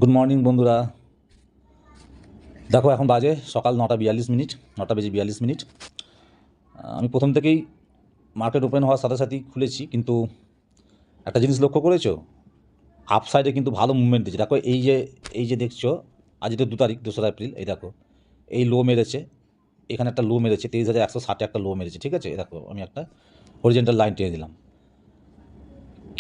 Good morning বন্ধুরা। দেখো এখন বাজে সকাল 9:42, 9:42। আমি প্রথম থেকেই মার্কেট ওপেন হওয়ার সাথে সাথেই খুলেছি, কিন্তু একটা জিনিস লক্ষ্য করেছো, আপ সাইডে কিন্তু ভালো মুভমেন্ট দিচ্ছে। দেখো এই যে দেখছো, আজ এটা 2 তারিখ, 2রা এপ্রিল। এই দেখো এই লো মেরেছে, এখানে একটা লো মেরেছে 23,160 একটা লো মেরেছে, ঠিক আছে। দেখো আমি একটা হরিজেন্টাল লাইন টেনে দিলাম,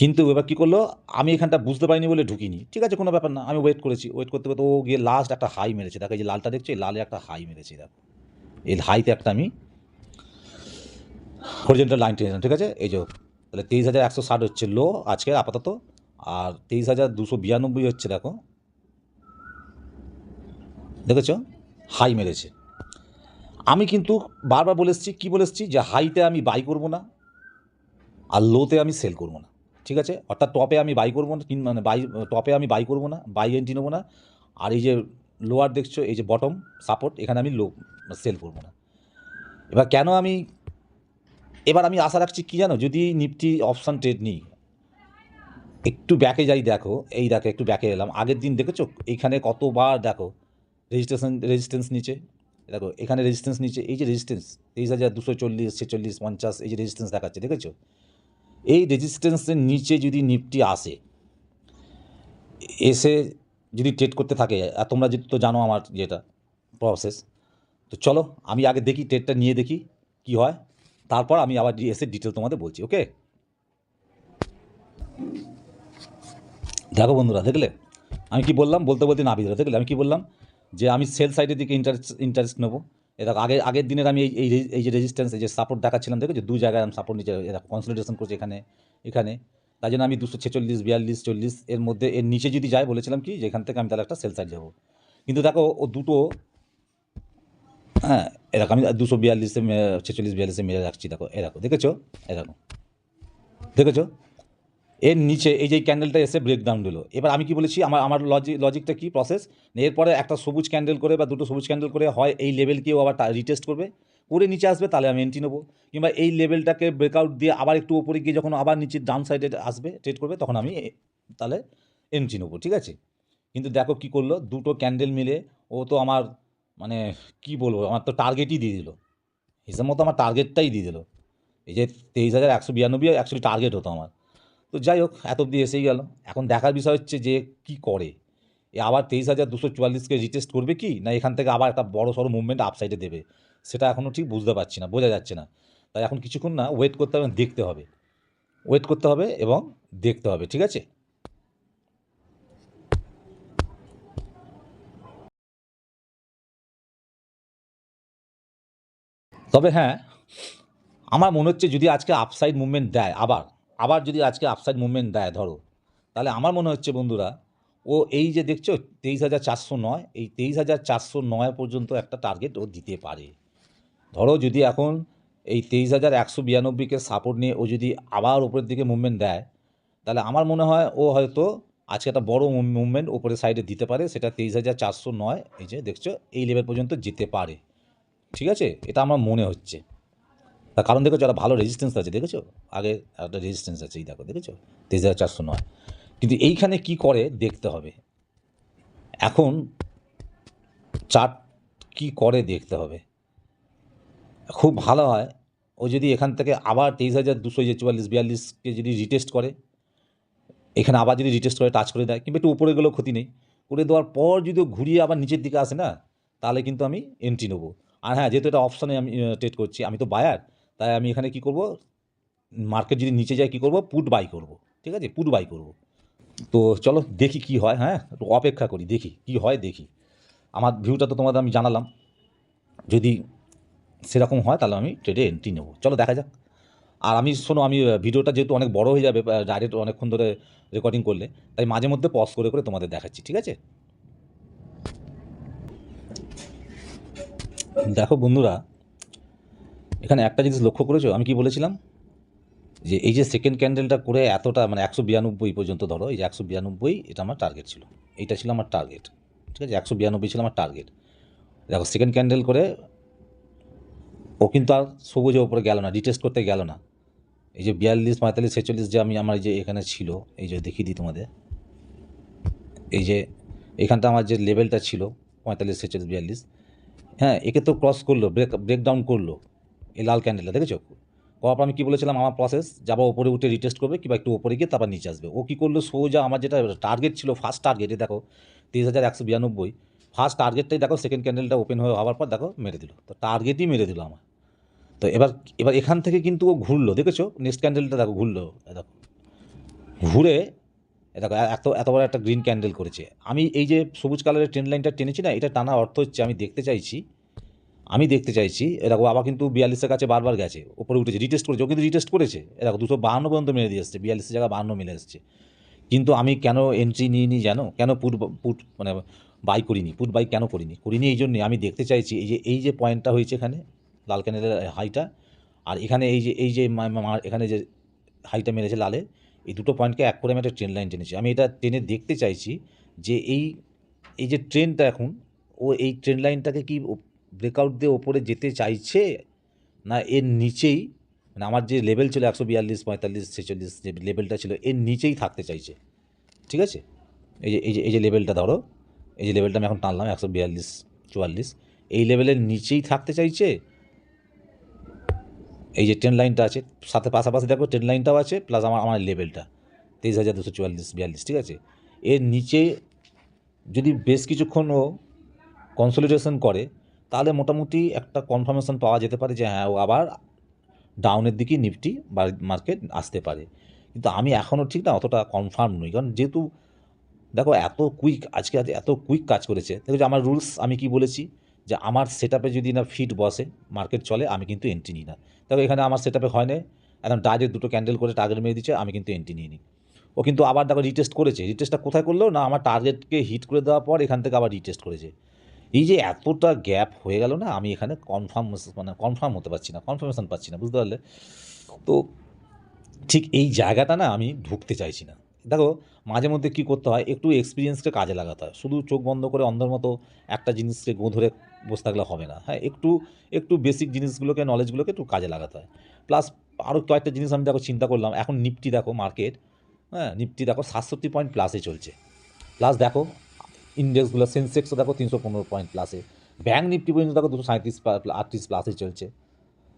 কিন্তু এবার কী করলো, আমি এখানটা বুঝতে পারিনি বলে ঢুকিনি, ঠিক আছে, কোনো ব্যাপার না। আমি ওয়েট করেছি, ওয়েট করতে করতে ও গিয়ে লাস্ট একটা হাই মেরেছে। দেখো এই যে লালটা দেখছো, এই লালে একটা হাই মেরেছে। দেখো এই হাইতে একটা আমি হরিজেন্টাল লাইন টেনে দিলাম, ঠিক আছে। এই যে তাহলে 23,160 হচ্ছে লো আজকে আপাতত, আর 23,292 হচ্ছে। দেখো দেখেছো হাই মেরেছে। আমি কিন্তু বারবার বলে এসেছি, কী বলে এসেছি, যে হাইতে আমি বাই করবো না আর লোতে আমি সেল করবো না, ঠিক আছে। অর্থাৎ টপে আমি বাই করবো না, মানে টপে আমি বাই করবো না, বাই এন্ট্রি নেবো না। আর এই যে লোয়ার দেখছো, এই যে বটম সাপোর্ট, এখানে আমি সেল করবো না। এবার আমি আশা রাখছি কী জানো, যদি নিফটি অপশান ট্রেড নিই, একটু ব্যাকে যাই। দেখো এই দেখো একটু ব্যাকে এলাম, আগের দিন দেখেছো এইখানে কতবার দেখো রেজিস্ট্যান্স নিচে। দেখো এখানে রেজিস্ট্যান্স নিচে, এই যে রেজিস্ট্যান্স 23,240, 46, 50, এই যে রেজিস্ট্যান্স দেখাচ্ছে, দেখেছো। এই রেজিস্ট্যান্সের নিচে যদি নিফটি এসে যদি ট্রেড করতে থাকে, আর তোমরা তো জানো আমার যেটা প্রসেস, তো চলো আমি আগে দেখি ট্রেডটা নিয়ে দেখি কি হয়, তারপর আমি আবার এসে ডিটেল তোমাদের বলছি, ওকে। দেখো বন্ধুরা, দেখলে আমি কি বললাম, বলতে বলতে না বিধরা, দেখলে আমি কি বললাম, যে আমি সেল সাইডের দিকে ইন্টারেস্ট নেবো। এটা আগের দিনের আমি এই যে রেজিস্ট্যান্স, এই যে সাপোর্ট দেখাচ্ছিলাম, দেখো যে 2 জায়গায় আমি সাপোর্ট নিচে কনসলিডেশন করছি এখানে। তাই জন্য আমি 246, 42, 40 এর মধ্যে, এর নিচে যদি যায় বলেছিলাম কি, যে এখান থেকে আমি তাহলে একটা সেল সাইড যাবো। কিন্তু দেখো ও দুটো, হ্যাঁ এরকম আমি 242-এ 46-42-এ মেরে রাখছি। দেখো এরকম দেখেছো, এরকম দেখেছো এর নিচে এই যে ক্যান্ডেলটা এসে ব্রেকডাউন দিল। এবার আমি কি বলেছি, আমার লজিকটা কি, প্রসেস, এরপরে একটা সবুজ ক্যান্ডেল করে বা দুটো সবুজ ক্যান্ডেল করে হয় এই লেভেলকেও আবার রিটেস্ট করবে, করে নিচে আসবে, তাহলে আমি এন্ট্রি নেবো। কিংবা এই লেভেলটাকে ব্রেকআউট দিয়ে আবার একটু উপরে গিয়ে যখন আবার নিচে ডাউন সাইডে আসবে ট্রেড করবে, তখন আমি তাহলে এন্ট্রি নেবো, ঠিক আছে। কিন্তু দেখো কি করলো, দুটো ক্যান্ডেল মিলে ও তো আমার, মানে কি বলবো, আমার তো টার্গেটই দিয়ে দিল, হিসাব মতো আমার টার্গেটটাই দিয়ে দিল। এই যে 23,192 অ্যাকচুয়ালি টার্গেট হতো আমার। তো যাই হোক, এত অবধি এসেই গেল। এখন দেখার বিষয় হচ্ছে যে কি করে, এ আবার 23,244-কে রিটেস্ট করবে কি না, এখান থেকে আবার একটা বড় সড়ো মুভমেন্ট আপসাইডে দেবে, সেটা এখনও ঠিক বুঝতে পারছি না, বোঝা যাচ্ছে না। তাই এখন কিছুক্ষণ না ওয়েট করতে হবে, দেখতে হবে, ওয়েট করতে হবে এবং দেখতে হবে, ঠিক আছে। তবে হ্যাঁ, আমার মনে হচ্ছে যদি আজকে আপসাইড মুভমেন্ট দেয়, আবার যদি আজকে আপসাইড মুভমেন্ট দেয় ধরো, তাহলে আমার মনে হচ্ছে বন্ধুরা, ও এই যে দেখছো 23,409, এই 23,409 পর্যন্ত একটা টার্গেট ও দিতে পারে। ধরো যদি এখন এই 23,192-কে সাপোর্ট নিয়ে ও যদি আবার ওপরের দিকে মুভমেন্ট দেয়, তাহলে আমার মনে হয় ও হয়তো আজকে একটা বড় মুভমেন্ট ওপরের সাইডে দিতে পারে, সেটা 23,409, এই যে দেখছো এই লেভেল পর্যন্ত যেতে পারে, ঠিক আছে, এটা আমার মনে হচ্ছে। তার কারণ দেখেছো, একটা ভালো রেজিস্ট্যান্স আছে, দেখেছো আগে একটা রেজিস্ট্যান্স আছে, এই দেখো দেখেছো 23,409। কিন্তু এইখানে কি করে দেখতে হবে, এখন চার্ট কি করে দেখতে হবে। খুব ভালো হয় ও যদি এখান থেকে আবার 23,244-42-কে যদি রিটেস্ট করে, এখানে আবার যদি রিটেস্ট করে টাচ করে দেয়, কিংবা একটু উপরে গেলেও ক্ষতি নেই, করে দেওয়ার পর যদি ঘুরিয়ে আবার নিচের দিকে আসে না, তাহলে কিন্তু আমি এন্ট্রি নেবো। আর হ্যাঁ, যেহেতু এটা অপশানে আমি ট্রেড করছি, আমি তো বায়ার, তাই আমি এখানে কী করবো, মার্কেট যদি নিচে যায় কী করবো, পুট বাই করবো, ঠিক আছে, পুট বাই করবো। তো চলো দেখি কি হয়, হ্যাঁ একটু অপেক্ষা করি, দেখি কি হয়, দেখি। আমার ভিউটা তো তোমাদের আমি জানালাম, যদি সেরকম হয় তাহলে আমি ট্রেডে এন্ট্রি নেবো, চলো দেখা যাক। আর আমি শোনো, আমি ভিডিওটা যেহেতু অনেক বড় হয়ে যাবে ডাইরেক্ট অনেকক্ষণ ধরে রেকর্ডিং করলে, তাই মাঝে মধ্যে পজ করে করে তোমাদের দেখাচ্ছি, ঠিক আছে। দেখো বন্ধুরা, এখানে একটা জিনিস লক্ষ্য করেছো, আমি কি বলেছিলাম, যে এই যে সেকেন্ড ক্যান্ডেলটা করে এতটা, মানে 192 পর্যন্ত, ধরো এই যে 192, এটা আমার টার্গেট ছিল, এইটা ছিল আমার টার্গেট, ঠিক আছে, 192 ছিল আমার টার্গেট। দেখো সেকেন্ড ক্যান্ডেল করে ও কিন্তু আর সবুজের ওপরে গেল না, রিটেস্ট করতে গেল না। এই যে 42, 45, 46 যে আমার যে এখানে ছিল, এই যে দেখিয়ে দিই তোমাদের, এই যে এখানটা আমার যে লেভেলটা ছিল 45, 46, 42, হ্যাঁ, একে তো ক্রস করলো, ব্রেকডাউন করলো এই লাল ক্যান্ডেলটা, দেখেছো? করার পর আমি কী বলেছিলাম, আমার প্রসেস যাবা ওপরে উঠে রিটেস্ট করবে কিংবা একটু ওপরে গিয়ে তারপর নিচে আসবে। ও কী করলো, সোজা আমার যেটা টার্গেট ছিল, ফার্স্ট টার্গেটে দেখো 23,192, ফার্স্ট টার্গেটটাই দেখো সেকেন্ড ক্যান্ডেলটা ওপেন হওয়ার পর দেখো মেরে দিল, তো টার্গেটই মেরে দিল আমার। তো এবার এবার এখান থেকে কিন্তু ও ঘুরলো, দেখেছো? নেক্সট ক্যান্ডেলটা দেখো ঘুরলো, দেখো ঘুরে দেখো এত বড় একটা গ্রিন ক্যান্ডেল করেছে। আমি এই যে সবুজ কালারের ট্রেন লাইনটা টেনেছি না, এটা টানার অর্থ হচ্ছে আমি দেখতে চাইছি এরকম আবার কিন্তু 42-এর কাছে বারবার গেছে, ওপরে উঠেছে, রিটেস্ট করেছে, ও কিন্তু রিটেস্ট করেছে, এরকম 252 পর্যন্ত মেরে দিয়ে এসছে, 42 জায়গায় 52 মিলে এসছে। কিন্তু আমি কেন এন্ট্রি নিইনি জানো? কেন পুট মানে বাই করিনি, পুট বাই কেন করিনি এই জন্যে, আমি দেখতে চাইছি এই যে পয়েন্টটা হয়েছে এখানে লাল ক্যান্ডেলের হাইটা, আর এখানে এই যে এখানে যে হাইটা মেরেছে লালের, এই দুটো পয়েন্টকে এক করে আমি একটা ট্রেন লাইন টেনেছি। আমি এটা টেনে দেখতে চাইছি যে এই যে ট্রেনটা এখন, ও এই ট্রেন লাইনটাকে কি ব্রেকআউট দিয়ে ওপরে যেতে চাইছে, না এর নিচেই, মানে আমার যে লেভেল ছিল 142, 45, 46 যে লেভেলটা ছিল, এর নিচেই থাকতে চাইছে। ঠিক আছে, এই যে লেভেলটা ধরো, এই যে লেভেলটা আমি এখন টানলাম 142, 44, এই লেভেলের নিচেই থাকতে চাইছে। এই যে ট্রেন লাইনটা আছে সাথে পাশাপাশি দেখো, ট্রেন লাইনটাও আছে প্লাস আমার লেভেলটা 23,244, 42, ঠিক আছে। এর নিচে যদি বেশ কিছুক্ষণ ও কনসলিডেশন করে, তাহলে মোটামুটি একটা কনফার্মেশন পাওয়া যেতে পারে যে হ্যাঁ, ও আবার ডাউনের দিকে নিফটি বা মার্কেট আসতে পারে। কিন্তু আমি এখনও ঠিক না অতটা কনফার্ম নই, কারণ যেহেতু দেখো এত কুইক কাজ করেছে। দেখো যে আমার রুলস আমি কি বলেছি, যে আমার সেট আপে যদি না ফিট বসে, মার্কেট চলে, আমি কিন্তু এন্ট্রি নিই না। দেখো এখানে আমার সেট আপে হয় না, একদম ডাইরেক্ট দুটো ক্যান্ডেল করে টার্গেট মেরে দিচ্ছে, আমি কিন্তু এন্ট্রি নিই নি। ও কিন্তু আবার দেখো রিটেস্ট করেছে, রিটেস্টটা কোথায় করলো না, আমার টার্গেটকে হিট করে দেওয়ার পর এখান থেকে আবার রিটেস্ট করেছে। এই যে এতটা গ্যাপ হয়ে গেল না, আমি এখানে কনফার্ম হতে পারছি না, কনফার্মেশন পাচ্ছি না, বুঝতে পারলে? তো ঠিক এই জায়গাটা না আমি ঢুকতে চাইছি না। দেখো মাঝে মধ্যে কী করতে হয়, একটু এক্সপিরিয়েন্সকে কাজে লাগাতে হয়। শুধু চোখ বন্ধ করে অন্ধের মতো একটা জিনিসকে ধরে বসে থাকলে হবে না। হ্যাঁ, একটু বেসিক জিনিসগুলোকে, নলেজগুলোকে একটু কাজে লাগাতে হয়। প্লাস আরও কয়েকটা জিনিস আমি দেখো চিন্তা করলাম, এখন নিফটি দেখো মার্কেট, হ্যাঁ, নিফটি দেখো 67 পয়েন্ট প্লাসে চলছে। প্লাস দেখো ইন্ডেক্সগুলো, সেন্সেক্সও দেখো 315 পয়েন্ট প্লাসে, ব্যাঙ্ক নিফটি পর্যন্ত দেখো 237, 38 প্লাসে চলছে।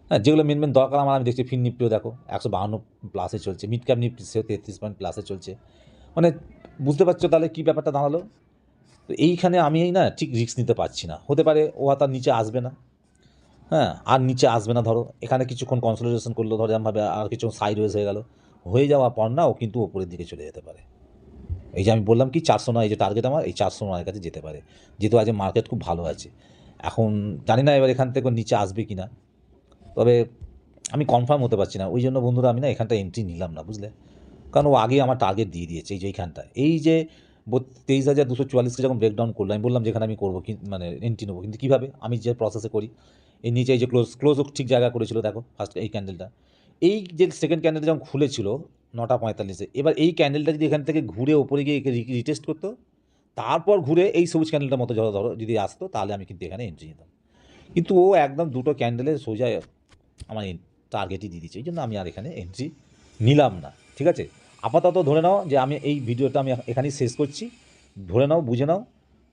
হ্যাঁ, যেগুলো মেন দরকার আমার, আমি দেখছি ফিন নিফটিও দেখো 152 প্লাসে চলছে, মিড ক্যাপ নিফটি সেও 33 পয়েন্ট প্লাসে চলছে। মানে বুঝতে পারছো তাহলে কী ব্যাপারটা দাঁড়ালো? তো এইখানে আমি না ঠিক রিস্ক নিতে পারছি না। হতে পারে ও আর তার নিচে আসবে না, হ্যাঁ, আর নিচে আসবে না, ধরো এখানে কিছুক্ষণ কনসলিডেশন করলো, ধরো এরমভাবে আর কিছুক্ষণ সাইডওয়েজ হয়ে গেল, হয়ে যাওয়ার পর না ও কিন্তু ওপরের দিকে চলে যেতে পারে। এই যে আমি বললাম কি 409, এই যে টার্গেট আমার এই 409 কাছে যেতে পারে, যেহেতু আজ মার্কেট খুব ভালো আছে। এখন জানি না এবার এখান থেকে নিচে আসবে কি না, তবে আমি কনফার্ম হতে পারছি না। ওই জন্য বন্ধুরা আমি না এখানটা এন্ট্রি নিলাম না, বুঝলে? কারণ ও আগেই আমার টার্গেট দিয়ে দিয়েছে, এই যে এইখানটা, এই যে 23,244কে যখন ব্রেকডাউন করলো, আমি বললাম যেখানে আমি করবো মানে এন্ট্রি নেবো, কিন্তু কীভাবে, আমি যে প্রসেসে করি, এই নিচে এই যে ক্লোজও ঠিক জায়গা করেছিল দেখো ফার্স্ট এই ক্যান্ডেলটা, এই যে সেকেন্ড ক্যান্ডেলটা যখন খুলেছিল 9:45, এবার এই ক্যান্ডেলটা যদি এখান থেকে ঘুরে ওপরে গিয়ে রিটেস্ট করতো, তারপর ঘুরে এই সবুজ ক্যান্ডেলটার মতো ধরো যদি আসতো, তাহলে আমি কিন্তু এখানে এন্ট্রি নিতাম। কিন্তু ও একদম দুটো ক্যান্ডেলের সোজা আমার টার্গেটই দিয়ে দিচ্ছে, এই জন্য আমি আর এখানে এন্ট্রি নিলাম না। ঠিক আছে, আপাতত ধরে নাও যে আমি এই ভিডিওটা আমি এখানেই শেষ করছি। ধরে নাও, বুঝে নাও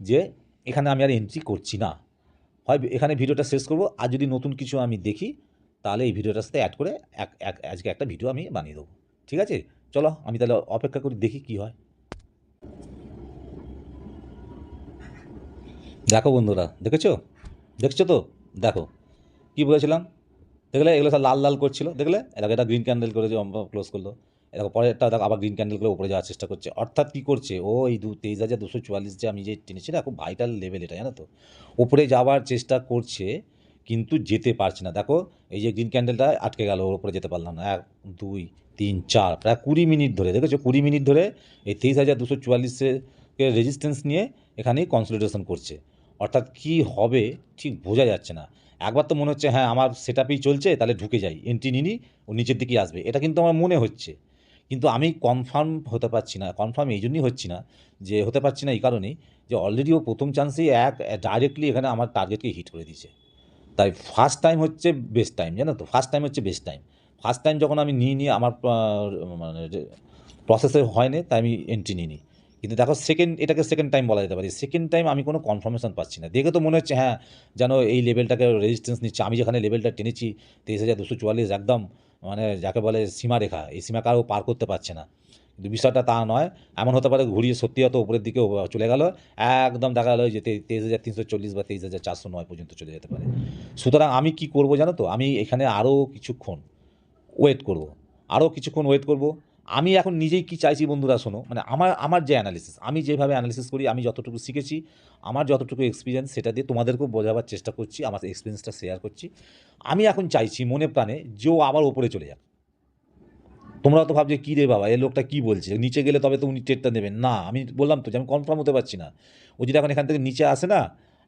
যে এখানে আমি আর এন্ট্রি করছি না। হয় এখানে ভিডিওটা শেষ করব, আর যদি নতুন কিছু আমি দেখি, তাহলে এই ভিডিওটার সাথে অ্যাড করে আজকে একটা ভিডিও আমি বানিয়ে দেবো। ঠিক আছে, চলো আমি তাহলে অপেক্ষা করি, দেখি কী হয়। দেখো বন্ধুরা, দেখছো তো, দেখো কী বলেছিলাম, দেখলে এগুলো সব লাল লাল করছিল, দেখলে এটা গ্রিন ক্যান্ডেল করে যে ক্লোজ করলো, এরকম পরেরটা দেখো আবার গ্রিন ক্যান্ডেল করে উপরে যাওয়ার চেষ্টা করছে। অর্থাৎ কী করছে ও, এই 23,244 যে আমি যে টেনেছি না, খুব ভাইটাল লেভেল এটা, জানো তো, উপরে যাওয়ার চেষ্টা করছে কিন্তু যেতে পারছে না। দেখো এই যে গ্রিন ক্যান্ডেলটা আটকে গেল, ওর উপরে যেতে পারলাম না, 1, 2, 3, 4 প্রায় 20 মিনিট ধরে, দেখেছো 20 মিনিট ধরে এই 23,244-কে রেজিস্ট্যান্স নিয়ে এখানেই কনসলিডেশন করছে। অর্থাৎ কী হবে ঠিক বোঝা যাচ্ছে না। একবার তো মনে হচ্ছে হ্যাঁ আমার সেট আপেই চলছে, তাহলে ঢুকে যাই, এন্ট্রি নিই, ও নিচের দিকেই আসবে, এটা কিন্তু আমার মনে হচ্ছে। কিন্তু আমি কনফার্ম হতে পারছি না। কনফার্ম এই জন্যই হচ্ছি না, যে হতে পারছি না এই কারণেই, যে অলরেডি ও প্রথম চান্সেই ডাইরেক্টলি এখানে আমার টার্গেটকে হিট করে দিয়েছে। তাই ফার্স্ট টাইম হচ্ছে বেস্ট টাইম, জানো তো, ফার্স্ট টাইম হচ্ছে বেস্ট টাইম। ফার্স্ট টাইম যখন আমি নিয়ে আমার মানে প্রসেসে হয়নি, তাই আমি এন্ট্রি নিইনি। কিন্তু দেখো এটাকে সেকেন্ড টাইম বলা যেতে পারে। সেকেন্ড টাইম আমি কোনো কনফার্মেশন পাচ্ছি না। দেখে তো মনে হচ্ছে হ্যাঁ, যেন এই লেভেলটাকে রেজিস্ট্যান্স নিচ্ছে। আমি যেখানে লেভেলটা টেনেছি 23,244 একদম মানে যাকে বলে সীমারেখা। এই সীমাকে আরও পার করতে পারছে না। কিন্তু বিষয়টা তা নয়। এমন হতে পারে ঘুরিয়ে সত্যি হয়তো উপরের দিকে চলে গেল। একদম দেখা গেল যে 23,340 বা 23,409 পর্যন্ত চলে যেতে পারে। সুতরাং আমি কি করব জানো তো? আমি এখানে আরও কিছুক্ষণ ওয়েট করব। আরও কিছুক্ষণ ওয়েট করব। আমি এখন নিজেই কি চাইছি বন্ধুরা শোনো, মানে আমার যে অ্যানালিসিস, আমি যেভাবে অ্যানালিসিস করি, আমি যতটুকু শিখেছি, আমার যতটুকু এক্সপিরিয়েন্স সেটা দিয়ে তোমাদেরকেও বোঝাবার চেষ্টা করছি, আমার এক্সপিরিয়েন্সটা শেয়ার করছি। আমি এখন চাইছি মনে প্রাণে যে ও আবার ওপরে চলে যাক। তোমরা তো ভাবছো কী রে বাবা, এই লোকটা কী বলছে, নিচে গেলে তবে তো উনি ট্রেডটা নেবেন না। আমি বললাম তো যে আমি কনফার্ম হতে পারছি না। ও যদি এখন এখান থেকে নিচে আসে না,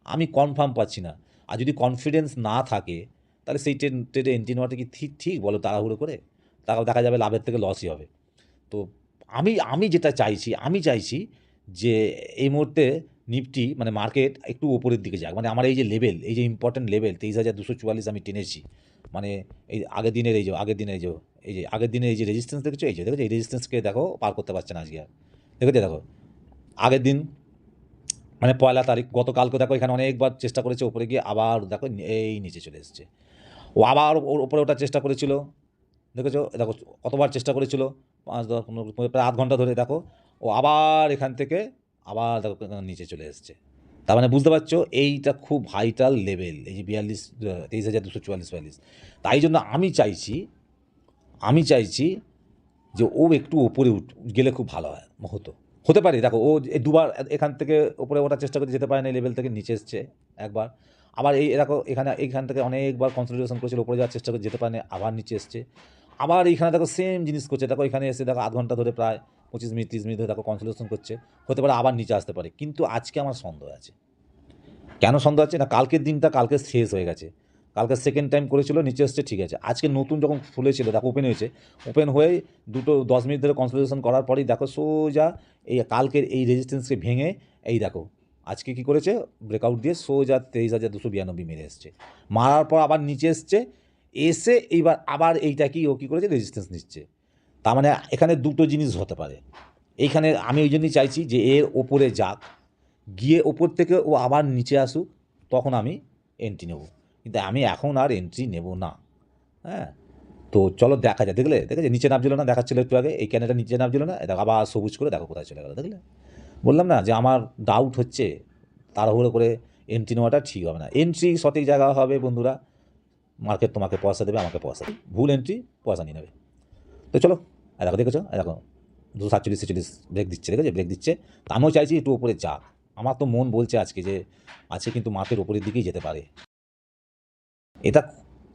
আমি কনফার্ম পাচ্ছি না। আর যদি কনফিডেন্স না থাকে তাহলে সেই ট্রেডে এন্ট্রি নেওয়াটা কি ঠিক বলো তাড়াহুড়ো করে? তাহলে দেখা যাবে লাভের থেকে লসই হবে। তো আমি যেটা চাইছি, আমি চাইছি যে এই মুহূর্তে নিফটি মানে মার্কেট একটু ওপরের দিকে যাক। মানে আমার এই যে লেভেল, এই যে ইম্পর্টেন্ট লেভেল 23,244 আমি টেনেছি। মানে এই আগের দিনের এই যে আগের দিনের এই যে রেজিস্ট্যান্স দেখেছো, দেখেছো এই রেজিস্ট্যান্সকে দেখো পার করতে পারছে না আজকে আর। দেখেছো দেখো আগের দিন মানে 1 তারিখ গতকালকে দেখো এখানে অনেকবার চেষ্টা করেছে ওপরে গিয়ে, আবার দেখো এই নিচে চলে এসেছে। ও আবার ওপরে ওঠার চেষ্টা করেছিল, দেখেছো দেখো কতবার চেষ্টা করেছিল, 5, 10, 15 প্রায় আধ ঘন্টা ধরে দেখো ও আবার এখান থেকে আবার দেখো নিচে চলে এসছে। তার মানে বুঝতে পারছো এইটা খুব ভাইটাল লেভেল, এই যে 23,244 তাই জন্য আমি চাইছি যে ও একটু ওপরে গেলে খুব ভালো হয় হতে পারে। দেখো ও দুবার এখান থেকে ওপরে ওঠার চেষ্টা করে যেতে পারে না, এই লেভেল থেকে নিচে এসছে একবার। আবার দেখো এইখান থেকে অনেকবার কনসলিডেশন করেছিল, ওপরে যাওয়ার চেষ্টা করে যেতে পারে না, আবার নিচে এসছে। আবার এইখানে দেখো সেম জিনিস করছে, দেখো এখানে এসে দেখো আধ ঘন্টা ধরে প্রায় 25 মিনিট 30 মিনিট ধরে দেখো কনসলিডেশন করছে। হতে পারে আবার নিচে আসতে পারে, কিন্তু আজকে আমার সন্দেহ আছে। কেন সন্দেহ আছে না, কালকের দিনটা কালকে শেষ হয়ে গেছে। কালকে সেকেন্ড টাইম করেছিল, নিচে এসছে, ঠিক আছে। আজকে নতুন যখন খুলেছিল দেখো ওপেন হয়েছে, ওপেন হয়ে 10 মিনিট ধরে কনসলিডেশন করার পরেই দেখো সোজা এই কালকের এই রেজিস্ট্যান্সকে ভেঙে এই দেখো আজকে কী করেছে, ব্রেকআউট দিয়ে সোজা 23,292 মেরে এসছে। মারার পর আবার নিচে এসছে, এসে এইবার আবার এইটাকেই ও কী করেছে, রেজিস্ট্যান্স নিচ্ছে। তার মানে এখানে দুটো জিনিস হতে পারে। এইখানে আমি ওই জন্যই চাইছি যে এর ওপরে যাক, গিয়ে ওপর থেকে ও আবার নিচে আসুক, তখন আমি এন্ট্রি নেব। কিন্তু আমি এখন আর এন্ট্রি নেব না। হ্যাঁ, তো চলো দেখা যায়। দেখেছে নিচে নামছিল না, দেখাচ্ছিল একটু আগে এই ক্যানেলটা নিচে নামছিল না, দেখো আবার সবুজ করে দেখো কোথায় চলে গেল। দেখলে বললাম না যে আমার ডাউট হচ্ছে, তাড়াহুড়ো করে এন্ট্রি নেওয়াটা ঠিক হবে না। এন্ট্রি সঠিক জায়গা হবে বন্ধুরা, মার্কেট তোমাকে পয়সা দেবে, আমাকে পয়সা দেবে। ভুল এন্ট্রি পয়সা নিয়ে নেবে। তো চলো দেখেছো দেখো 247-46 ব্রেক দিচ্ছে, দেখেছো ব্রেক দিচ্ছে। তা আমিও চাইছি একটু ওপরে যাক। আমার তো মন বলছে আজকে কিন্তু মার্কেট ওপরের দিকেই যেতে পারে। এটা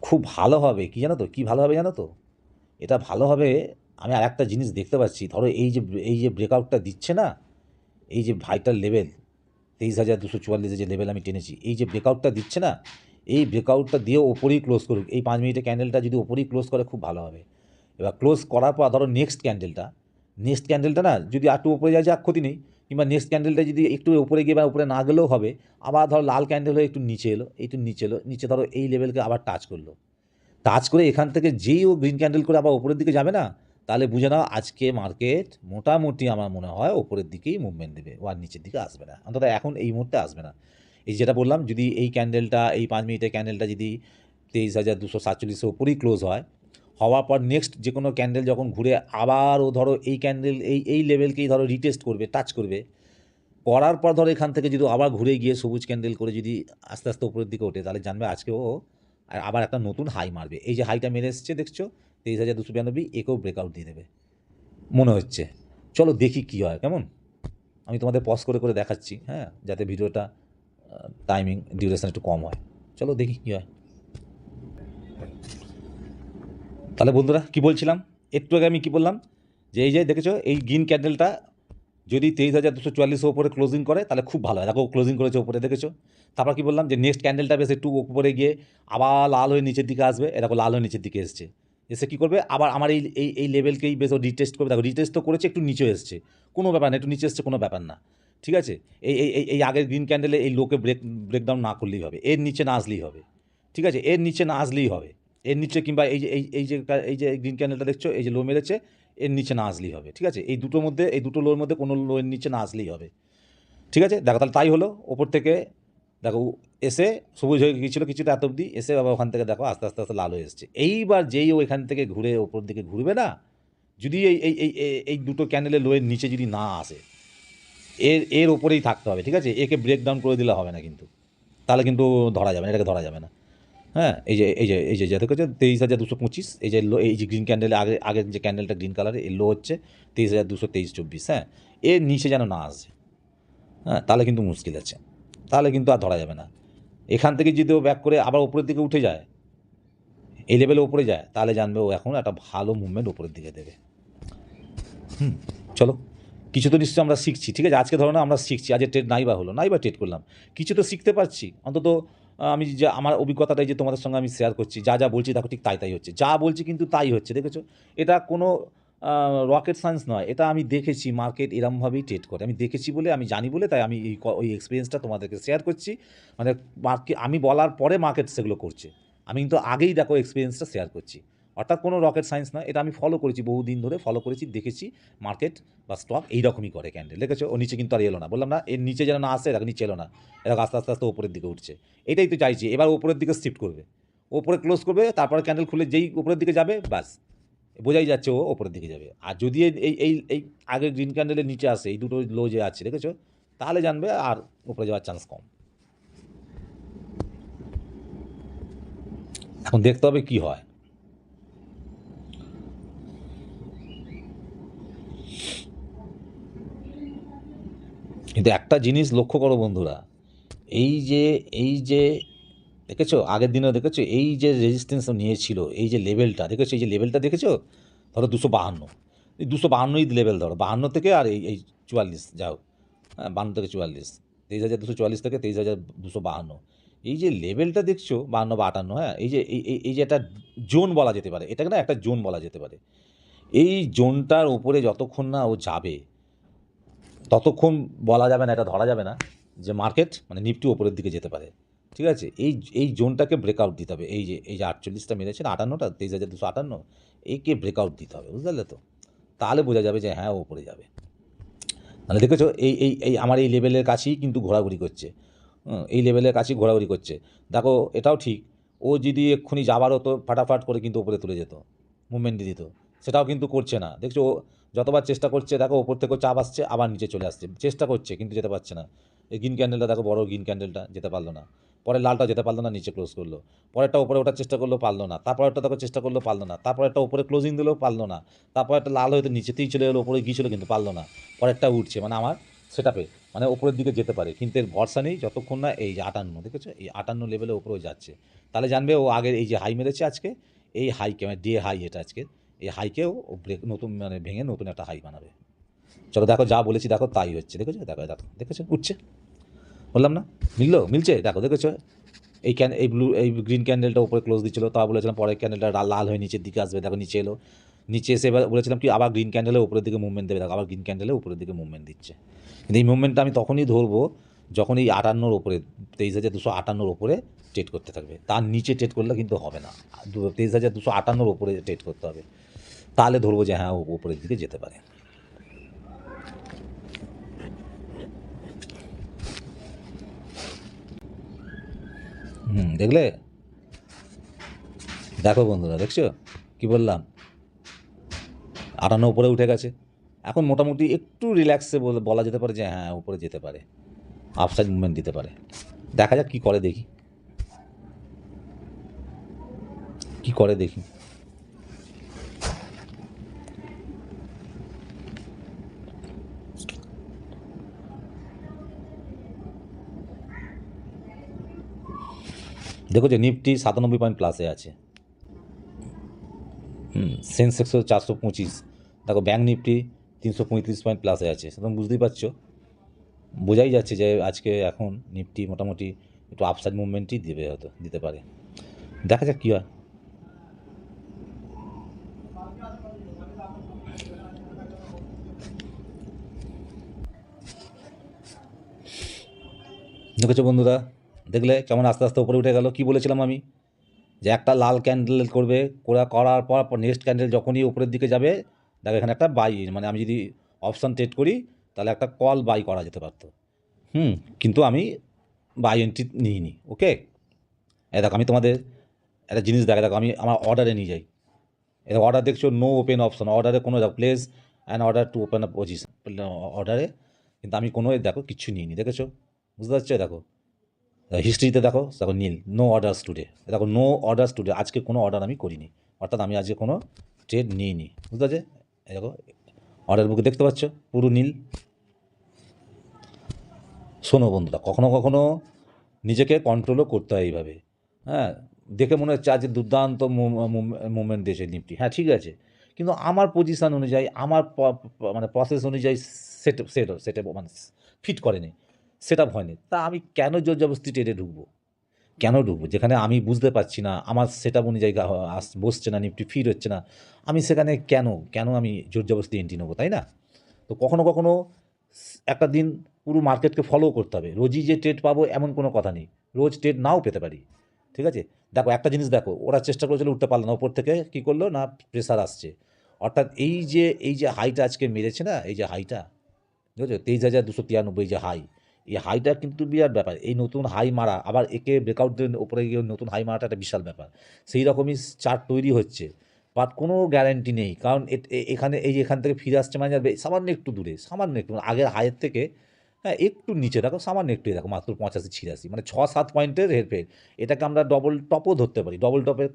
খুব ভালো হবে, কি জানো তো, কি ভালো হবে জানো তো, এটা ভালো হবে। আমি আর একটা জিনিস দেখতে পাচ্ছি, ধরো এই যে ব্রেকআউটটা দিচ্ছে না, এই যে ভাইটাল লেভেল 23,244 যে লেভেল আমি টেনেছি, এই যে ব্রেকআউটটা দিচ্ছে না, এই ব্রেকআউটটা দিয়ে ওপরেই ক্লোজ করুক। এই 5 মিনিটের ক্যান্ডেলটা যদি ওপরেই ক্লোজ করে খুব ভালো হবে। এবার ক্লোজ করার পর ধরো নেক্সট ক্যান্ডেলটা না যদি একটু উপরে যায় যাক, ক্ষতি নেই। কিংবা নেক্সট ক্যান্ডেলটা যদি একটু উপরে গিয়ে বা উপরে না গেলেও হবে, আবার ধরো লাল ক্যান্ডেল হয়ে একটু নিচে এলো, নিচে ধরো এই লেভেলকে আবার টাচ করে এখান থেকে যেই ও গ্রিন ক্যান্ডেল করে আবার ওপরের দিকে যাবে না, তাহলে বুঝে নাও আজকে মার্কেট মোটামুটি আমার মনে হয় ওপরের দিকেই মুভমেন্ট দেবে, ও আর নিচের দিকে আসবে না, অন্তত এখন এই মুহূর্তে আসবে না। এই যেটা বললাম, যদি এই ক্যান্ডেলটা, এই 5 মিনিটের ক্যান্ডেলটা যদি 23,247 ওপরেই ক্লোজ হওয়ার পর নেক্সট যে কোনো ক্যান্ডেল যখন ঘুরে আবার ও ধরো এই ক্যান্ডেল এই লেভেলকেই ধরো রিটেস্ট করবে, টাচ করবে, করার পর ধরো এখান থেকে যদি আবার ঘুরে গিয়ে সবুজ ক্যান্ডেল করে যদি আস্তে আস্তে উপরের দিকে ওঠে, তাহলে জানবে আজকে ও আবার একটা নতুন হাই মারবে। এই যে হাইটা মেরে এসছে দেখছো 23,292, একেও ব্রেকআউট দিয়ে দেবে মনে হচ্ছে। চলো দেখি কী হয়, কেমন। আমি তোমাদের পজ করে দেখাচ্ছি, হ্যাঁ, যাতে ভিডিওটা টাইমিং ডিউরেশন একটু কম হয়। চলো দেখি কী হয়। তাহলে বন্ধুরা কী বলছিলাম, একটু আগে আমি কী বললাম, যে এই যে দেখেছো এই গ্রিন ক্যান্ডেলটা যদি 23,244 ওপরে ক্লোজিং করে তাহলে খুব ভালো হয়। দেখো ক্লোজিং করেছে ওপরে, দেখেছো। তারপর কি বললাম, যে নেক্সট ক্যান্ডেলটা বেশ একটু উপরে গিয়ে আবার লাল হয়ে নিচের দিকে আসবে। দেখো লাল হয়ে নিচের দিকে এসছে, এসে কী করবে, আবার আমার এই লেভেলকেই বেশ ও রিটেস্ট করবে। দেখো রিটেস্ট তো করেছে, একটু নিচে এসছে, কোনো ব্যাপার না, একটু নিচে এসছে কোনো ব্যাপার না, ঠিক আছে। এই আগের গ্রিন ক্যান্ডেলে এই লোকে ব্রেকডাউন না করলেই হবে, এর নিচে না আসলেই হবে, ঠিক আছে, এর নিচে না আসলেই হবে। এর নিচে কিংবা এই যে গ্রিন ক্যান্ডেলটা দেখছো, এই যে লো মেরেছে, এর নিচে না আসলেই হবে, ঠিক আছে? এই দুটোর মধ্যে, এই দুটো লোর মধ্যে কোনো লোয়ের নিচে না আসলেই হবে, ঠিক আছে? দেখো তাহলে তাই হলো। ওপর থেকে দেখো এসে সবুজ হয়ে গিয়েছিল কিছুটা এত অবধি, এসে আবার ওখান থেকে দেখো আস্তে আস্তে আস্তে লাল হয়ে এসছে। এইবার যেই ও এখান থেকে ঘুরে ওপর দিকে ঘুরবে না, যদি এই দুটো ক্যান্ডেলের লোয়ের নিচে যদি না আসে, এর ওপরেই থাকতে হবে, ঠিক আছে? একে ব্রেক ডাউন করে দিলে হবে না কিন্তু, তাহলে কিন্তু ধরা যাবে না, এটাকে ধরা যাবে না। হ্যাঁ, এই যে দেখো 23,225, এই যে লো, এই যে গ্রিন ক্যান্ডেলে আগের যে ক্যান্ডেলটা গ্রিন কালারের, এর লো হচ্ছে 23,223.24, হ্যাঁ? এর নিচে যেন না আসে, হ্যাঁ? তাহলে কিন্তু মুশকিল আছে, তাহলে কিন্তু আর ধরা যাবে না। এখান থেকে যদি ও ব্যাক করে আবার উপরের দিকে উঠে যায়, এই লেভেলে উপরে যায়, তাহলে জানবে ও এখন একটা ভালো মুভমেন্ট উপরের দিকে দেবে। চলো, কিছু তো নিশ্চয়ই আমরা শিখছি, ঠিক আছে? আজকে ধরো না আমরা শিখছি, আজকে ট্রেড নাই বা ট্রেড করলাম, কিছু তো শিখতে পারছি অন্তত। আমি যা আমার অভিজ্ঞতাটাই যে তোমাদের সঙ্গে আমি শেয়ার করছি, যা বলছি দেখো ঠিক তাই হচ্ছে, যা বলছি কিন্তু তাই হচ্ছে, দেখেছো? এটা কোনো রকেট সায়েন্স নয়, এটা আমি দেখেছি মার্কেট এরমভাবেই ট্রেড করে, আমি দেখেছি বলে, আমি জানি বলে, তাই আমি ওই এক্সপিরিয়েন্সটা তোমাদেরকে শেয়ার করছি। মানে মার্কেট আমি বলার পরে মার্কেট সেগুলো করছে, আমি কিন্তু আগেই দেখো এক্সপিরিয়েন্সটা শেয়ার করছি। অর্থাৎ কোনো রকেট সায়েন্স নয়, এটা আমি ফলো করেছি, বহুদিন ধরে ফলো করেছি, দেখেছি মার্কেট বা স্টক এইরকমই করে ক্যান্ডেল, দেখেছো? ও নিচে কিন্তু আর এলো না, বললাম না এর নিচে যেন না আসে, দেখো নিচে এলো না, এরকম আস্তে আস্তে আস্তে ওপরের দিকে উঠছে। এটাই তো চাইছি, এবার ওপরের দিকে শিফট করবে, ওপরে ক্লোজ করবে, তারপরে ক্যান্ডেল খুলে যেই উপরের দিকে যাবে, ব্যাস বোঝাই যাচ্ছে ও ওপরের দিকে যাবে। আর যদি এই আগের গ্রিন ক্যান্ডেলের নিচে আসে, এই দুটো লো যে আছে, দেখেছো? তাহলে জানবে আর উপরে যাওয়ার চান্স কম। এখন দেখতে হবে কি হয়। কিন্তু একটা জিনিস লক্ষ্য করো বন্ধুরা, এই যে দেখেছো আগের দিনেও দেখেছো, এই যে রেজিস্ট্যান্স নিয়েছিল, এই যে লেভেলটা দেখেছো, এই যে লেভেলটা দেখেছো, ধরো 252, এই 252ই লেভেল ধরো, 52 থেকে আর এই 44 যাও, হ্যাঁ 52 থেকে 44, 23,244 থেকে 23,252, এই যে লেভেলটা দেখছো 52 বা 58, হ্যাঁ? এই যে একটা জোন বলা যেতে পারে, এটাকে না একটা জোন বলা যেতে পারে। এই জোনটার উপরে যতক্ষণ না ও যাবে, ততক্ষণ বলা যাবে না, এটা ধরা যাবে না যে মার্কেট মানে নিফটি ওপরের দিকে যেতে পারে, ঠিক আছে? এই জোনটাকে ব্রেকআউট দিতে হবে, এই যে 48টা মেরেছে না, 58টা, 23,258, এইকে ব্রেকআউট দিতে হবে, বুঝতে পারলে তো? তাহলে বোঝা যাবে যে হ্যাঁ ও ওপরে যাবে। মানে দেখেছো এই আমার এই লেভেলের কাছেই কিন্তু ঘোরাঘুরি করছে, এই লেভেলের কাছেই ঘোরাঘুরি করছে। দেখো এটাও ঠিক, ও যদি এক্ষুনি যাবার হতো ফাটাফাট করে কিন্তু ওপরে তুলে যেত, মুভমেন্ট দিয়ে দিত, সেটাও কিন্তু করছে না, দেখছো? ও যতবার চেষ্টা করছে, দেখো ওপর থেকেও চাপ আসছে, আবার নিচে চলে আসছে, চেষ্টা করছে কিন্তু যেতে পারছে না। এই গ্রিন ক্যান্ডেলটা দেখো, বড় গ্রিন ক্যান্ডেলটা যেতে পারলো না, পরে লালটা যেতে পারলো না, নিচে ক্লোজ করলো, পরেরটা উপরে ওঠার চেষ্টা করলো, পারলো না, তারপরেরটা দেখো চেষ্টা করলো, পারলো না, তারপরেরটা উপরে ক্লোজিং দিলেও পারলো না, তারপর একটা লাল হয়তো নিচেতেই চলে গেলো, উপরে গিয়েছিলো কিন্তু পারলো না, পরেরটা উঠছে, মানে আমার সেটাপে মানে ওপরের দিকে যেতে পারে, কিন্তু এর ভরসা নেই যতক্ষণ না এই যে 58, দেখেছো? এই 58 লেভেলে ওপরেও যাচ্ছে, তাহলে জানবে ও আগের এই যে হাই মেরেছে আজকে, এই হাইকে মানে ডে হাই এটা আজকে, এই হাইকেও ও ব্রেক নতুন মানে ভেঙে নতুন একটা হাই বানাবে। চলো দেখো যা বলেছি দেখো তাই হচ্ছে, দেখেছো? দেখেছো উঠছে, বললাম না মিলছে, দেখো দেখেছো? এই গ্রিন ক্যান্ডেলটা উপরে ক্লোজ দিচ্ছিলো, তা বলেছিলাম পরের ক্যান্ডেলটা লাল হয়ে নিচের দিকে আসবে, দেখো নিচে এলো, নিচে এসে এবার বলেছিলাম কি আবার গ্রিন ক্যান্ডেলে উপরের দিকে মুভমেন্ট দেবে, দেখো আবার গ্রিন ক্যান্ডেলে উপরের দিকে মুভমেন্ট দিচ্ছে। কিন্তু এই মুভমেন্টটা আমি তখনই ধরবো যখন এই 58 ওপরে, 23,258 ওপরে ট্রেড করতে থাকবে, তার নিচে ট্রেড করলে কিন্তু হবে না, 23,258 ওপরে ট্রেড করতে হবে, তাহলে ধরবো যে হ্যাঁ ও উপরের দিকে যেতে পারে। দেখলে? দেখো বন্ধুরা, দেখছো কি বললাম? 58 উপরে উঠে গেছে, এখন মোটামুটি একটু রিল্যাক্সে বলা যেতে পারে যে হ্যাঁ উপরে যেতে পারে, আপসাইড মুভমেন্ট দিতে পারে। দেখা যাক কী করে, দেখি কি করে দেখি। দেখো যে নিফটি 97 পয়েন্ট প্লাসে আছে, সেন্সেক্সও 425, দেখো ব্যাঙ্ক নিফটি 335 পয়েন্ট প্লাসে আছে, সুতরাং বুঝতেই পারছো, বোঝাই যাচ্ছে যে আজকে এখন নিফটি মোটামুটি একটু আপসাইড মুভমেন্টই দেবে, হয়তো দিতে পারে, দেখা যাক কী হয়। দেখেছো বন্ধুরা, দেখলে কেমন আস্তে আস্তে উপরে উঠে গেল? কি বলেছিলাম আমি, যে একটা লাল ক্যান্ডেল করবে, করার পর নেক্সট ক্যান্ডেল যখনই উপরের দিকে যাবে, দেখো এখানে একটা বাই, মানে আমি যদি অপশান ট্রেড করি তাহলে একটা কল বাই করা যেতে পারতো। কিন্তু আমি বাই এন্ট্রি নিইনি। ওকে, দেখো আমি তোমাদের একটা জিনিস দেখো আমি আমার অর্ডারে নিয়ে যাই। এটা অর্ডার দেখছো, নো ওপেন অপশন, অর্ডারে কোনো দেখো place and order to open a position অর্ডারে, কিন্তু আমি কোনো দেখো কিচ্ছু নিইনি। দেখেছো, বুঝতে পারছো? দেখো হিস্ট্রিতে দেখো দেখো নীল, নো অর্ডার্স টুডে। দেখো নো অর্ডার্স টুডে, আজকে কোনো অর্ডার আমি করিনি, অর্থাৎ আমি আজকে কোনো ট্রেড নিইনি। বুঝতে পারছে? দেখো অর্ডার বুকে দেখতে পাচ্ছ পুরো নীল। শোনো বন্ধুরা, কখনো কখনো নিজেকে কন্ট্রোলও করতে হয় এইভাবে। হ্যাঁ, দেখে মনে হচ্ছে আজকে দুর্দান্ত মুভমেন্ট দিয়েছে নিফটি, হ্যাঁ ঠিক আছে, কিন্তু আমার পজিশান অনুযায়ী, আমার মানে প্রসেস অনুযায়ী সেটে মানে ফিট করেনি, সেট আপ হয়নি। তা আমি কেন জোর জবরদস্তি ট্রেডে ঢুকবো? কেন ঢুকবো যেখানে আমি বুঝতে পারছি না, আমার সেট আপ অনুযায়ী বসছে না, নিফটি ফিট হচ্ছে না, আমি সেখানে কেন আমি জোর জবরদস্তি এন্ট্রি নেবো, তাই না? তো কখনো কখনো একটা দিন পুরো মার্কেটকে ফলো করতে হবে। রোজই যে ট্রেড পাবো এমন কোনো কথা নেই, রোজ ট্রেড নাও পেতে পারি। ঠিক আছে, দেখো একটা জিনিস দেখো, ওরা চেষ্টা করেছিল উঠতে পারলো না, ওপর থেকে কী করলো না, প্রেসার আসছে। অর্থাৎ এই যে হাইটা আজকে মেরেছে না, এই যে হাইটা বুঝেছো, 23,293 যে হাই, এই হাইটা কিন্তু বিরাট ব্যাপার। এই নতুন হাই মারা, আবার একে ব্রেকআউটের ওপরে গিয়ে নতুন হাই মারাটা একটা বিশাল ব্যাপার। সেই রকমই চার্ট তৈরি হচ্ছে, বাট কোনো গ্যারান্টি নেই, কারণ এখানে এই যে এখান থেকে ফিরে আসছে মানে সামান্য একটু দূরে, সামান্য একটু আগের হাইয়ের থেকে, হ্যাঁ একটু নিচে দেখো, সামান্য একটু দেখো, মাত্র 85-86, মানে 6-7 পয়েন্টের হেরফের। এটাকে আমরা ডবল টপও ধরতে পারি। ডবল টপের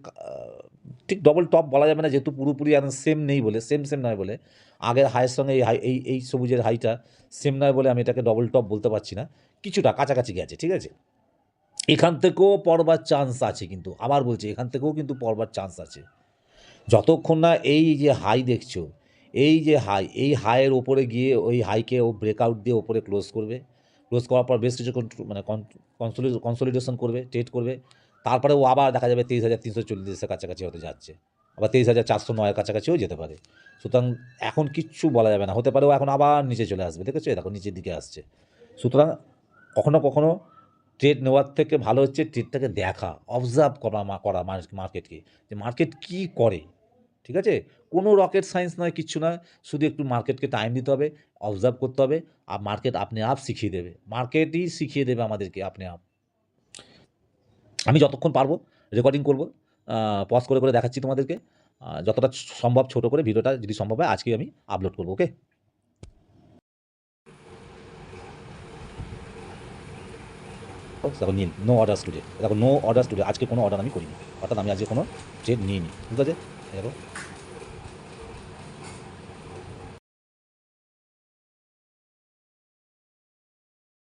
ঠিক ডবল টপ বলা যাবে না, যেহেতু পুরোপুরি এখন সেম নেই বলে, সেম নয় বলে, আগের হাইয়ের সঙ্গে এই হাই এই সবুজের হাইটা সেম নয় বলে আমি এটাকে ডবল টপ বলতে পারছি না, কিছুটা কাছাকাছি গেছে। ঠিক আছে, এখান থেকেও পড়বার চান্স আছে, কিন্তু আবার বলছি এখান থেকেও কিন্তু পড়বার চান্স আছে, যতক্ষণ না এই যে হাই দেখছো, এই যে হাই, এই হাইয়ের ওপরে গিয়ে ওই হাইকে ও ব্রেকআউট দিয়ে ওপরে ক্লোজ করবে। ক্লোজ করার পর বেশ কিছু মানে কনসলিডেশন করবে, ট্রেড করবে, তারপরে ও আবার দেখা যাবে 23,340-এর কাছাকাছি হতে যাচ্ছে, আবার 23,409-এর কাছাকাছিও যেতে পারে। সুতরাং এখন কিচ্ছু বলা যাবে না, হতে পারে ও এখন আবার নিচে চলে আসবে। দেখেছো, দেখো নিচের দিকে আসছে। সুতরাং কখনো কখনো ট্রেড নেওয়ার থেকে ভালো হচ্ছে ট্রেডটাকে দেখা, অবজার্ভ করা মার্কেটকে, যে মার্কেট কী করে। ঠিক আছে, কোনো রকেট সায়েন্স নয়, কিচ্ছু নয়, শুধু একটু মার্কেটকে টাইম দিতে হবে, অবজার্ভ করতে হবে, আর মার্কেট আপনি আপ শিখিয়ে দেবে, মার্কেটই শিখিয়ে দেবে আমাদেরকে আপনি আপ। আমি যতক্ষণ পারবো রেকর্ডিং করব, পজ করে করে দেখাচ্ছি তোমাদেরকে, যতটা সম্ভব ছোট করে ভিডিওটা যদি সম্ভব হয় আজকে আমি আপলোড করবো। ওকে, দেখো নীল, নো অর্ডার্স টুডে। দেখো নো অর্ডার্স টুডে, আজকে কোনো অর্ডার আমি করিনি, অর্থাৎ আমি আজকে কোনো ট্রেড নিইনি। বুঝতে পারছে? দেখো